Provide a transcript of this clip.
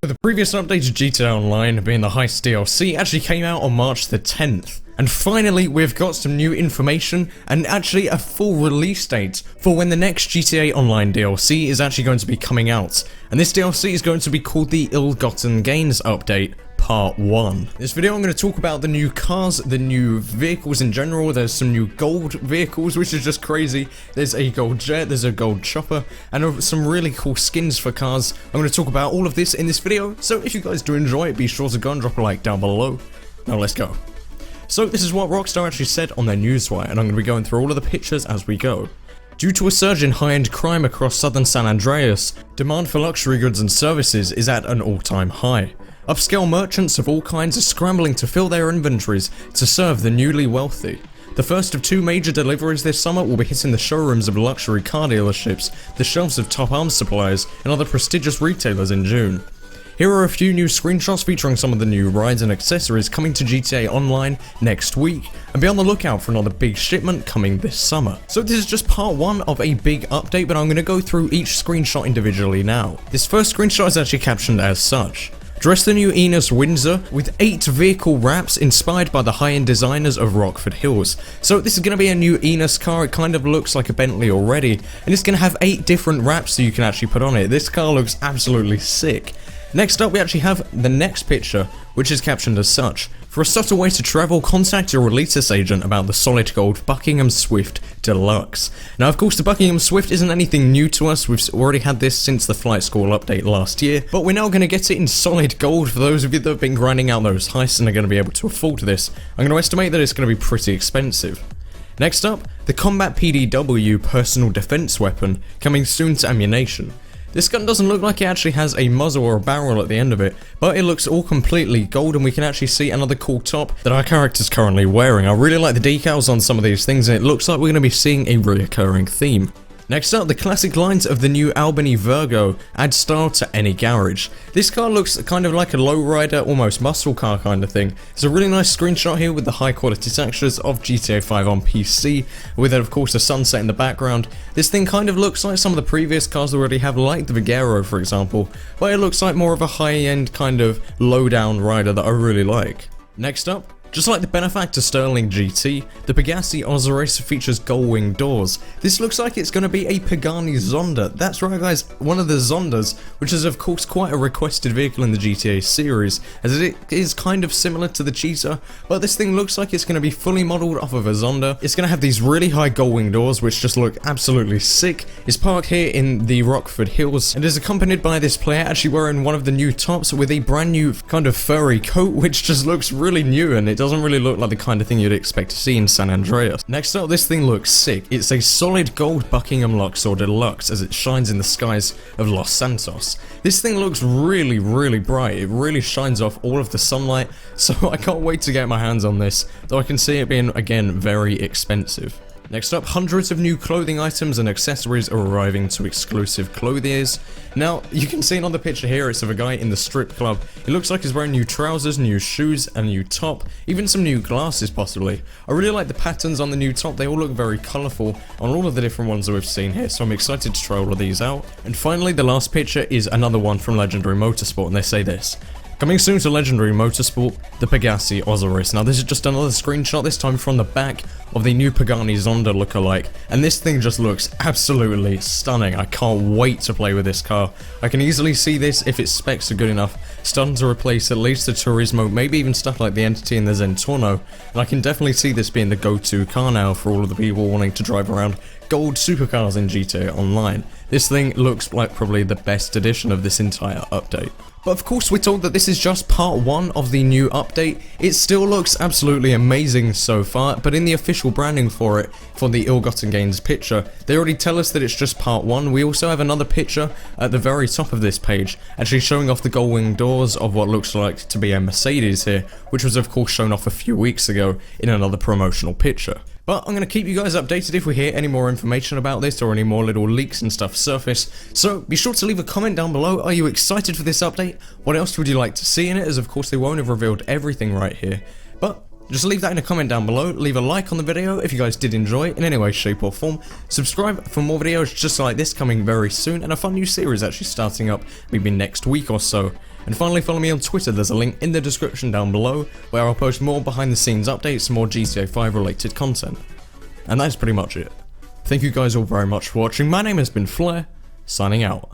The previous update of GTA Online, being the Heist DLC, actually came out on March the 10th. And finally, we've got some new information, and actually a full release date for when the next GTA Online DLC is actually going to be coming out. And this DLC is going to be called the Ill-Gotten Gains Update, Part 1. This video I'm going to talk about the new cars, the new vehicles in general. There's some new gold vehicles, which is just crazy. There's a gold jet, there's a gold chopper, and some really cool skins for cars. I'm going to talk about all of this in this video, so if you guys do enjoy it, be sure to go and drop a like down below. Now let's go. So this is what Rockstar actually said on their newswire, and I'm going to be going through all of the pictures as we go. Due to a surge in high-end crime across southern San Andreas, demand for luxury goods and services is at an all-time high. Upscale merchants of all kinds are scrambling to fill their inventories to serve the newly wealthy. The first of two major deliveries this summer will be hitting the showrooms of luxury car dealerships, the shelves of top arms suppliers, and other prestigious retailers in June. Here are a few new screenshots featuring some of the new rides and accessories coming to GTA Online next week, and be on the lookout for another big shipment coming this summer. So this is just part 1 of a big update, but I'm going to go through each screenshot individually now. This first screenshot is actually captioned as such. Dress the new Enos Windsor with 8 vehicle wraps inspired by the high-end designers of Rockford Hills. So this is going to be a new Enos car. It kind of looks like a Bentley already, and it's going to have 8 different wraps that you can actually put on it. This car looks absolutely sick. Next up, we actually have the next picture, which is captioned as such. For a subtle way to travel, contact your Elitis agent about the solid gold Buckingham Swift Deluxe. Now, of course, the Buckingham Swift isn't anything new to us. We've already had this since the Flight School update last year, but we're now going to get it in solid gold for those of you that have been grinding out those heists and are going to be able to afford this. I'm going to estimate that it's going to be pretty expensive. Next up, the Combat PDW personal defense weapon, coming soon to ammunition. This gun doesn't look like it actually has a muzzle or a barrel at the end of it, but it looks all completely gold, and we can actually see another cool top that our character's currently wearing. I really like the decals on some of these things, and it looks like we're going to be seeing a reoccurring theme. Next up, the classic lines of the new Albany Virgo add style to any garage. This car looks kind of like a lowrider, almost muscle car kind of thing. It's a really nice screenshot here with the high quality textures of GTA 5 on PC, with of course a sunset in the background. This thing kind of looks like some of the previous cars we already have, like the Vigero for example, but it looks like more of a high-end kind of low-down rider that I really like. Next up, just like the Benefactor Sterling GT, the Pegasi Osiris features gull-wing doors. This looks like it's going to be a Pagani Zonda. That's right guys, one of the Zondas, which is of course quite a requested vehicle in the GTA series, as it is kind of similar to the Cheetah, but this thing looks like it's going to be fully modelled off of a Zonda. It's going to have these really high gull-wing doors, which just look absolutely sick. It's parked here in the Rockford Hills, and is accompanied by this player actually wearing one of the new tops with a brand new kind of furry coat, which just looks really new, and it doesn't really look like the kind of thing you'd expect to see in San Andreas. Next up, this thing looks sick. It's a solid gold Buckingham Luxor Deluxe as it shines in the skies of Los Santos. This thing looks really, really bright. It really shines off all of the sunlight, so I can't wait to get my hands on this, though I can see it being, again, very expensive. Next up, hundreds of new clothing items and accessories are arriving to exclusive clothiers. Now, you can see it on the picture here, it's of a guy in the strip club. It looks like he's wearing new trousers, new shoes, a new top, even some new glasses possibly. I really like the patterns on the new top. They all look very colourful on all of the different ones that we've seen here, so I'm excited to try all of these out. And finally, the last picture is another one from Legendary Motorsport, and they say this. Coming soon to Legendary Motorsport, the Pegasi Osiris. Now this is just another screenshot, this time from the back of the new Pagani Zonda lookalike, and this thing just looks absolutely stunning. I can't wait to play with this car. I can easily see this, if its specs are good enough, starting to replace at least the Turismo, maybe even stuff like the Entity and the Zentorno, and I can definitely see this being the go-to car now for all of the people wanting to drive around gold supercars in GTA Online. This thing looks like probably the best edition of this entire update. But of course we're told that this is just part 1 of the new update. It still looks absolutely amazing so far, but in the official branding for it, for the Ill-Gotten Gains picture, they already tell us that it's just part 1. We also have another picture at the very top of this page, actually showing off the gull-wing doors of what looks like to be a Mercedes here, which was of course shown off a few weeks ago in another promotional picture. But I'm going to keep you guys updated if we hear any more information about this or any more little leaks and stuff surface. So be sure to leave a comment down below. Are you excited for this update? What else would you like to see in it? As of course they won't have revealed everything right here. But just leave that in a comment down below. Leave a like on the video if you guys did enjoy it in any way, shape or form. Subscribe for more videos just like this coming very soon, and a fun new series actually starting up maybe next week or so. And finally, follow me on Twitter, there's a link in the description down below, where I'll post more behind the scenes updates and more GTA 5 related content. And that's pretty much it. Thank you guys all very much for watching. My name has been Flair, signing out.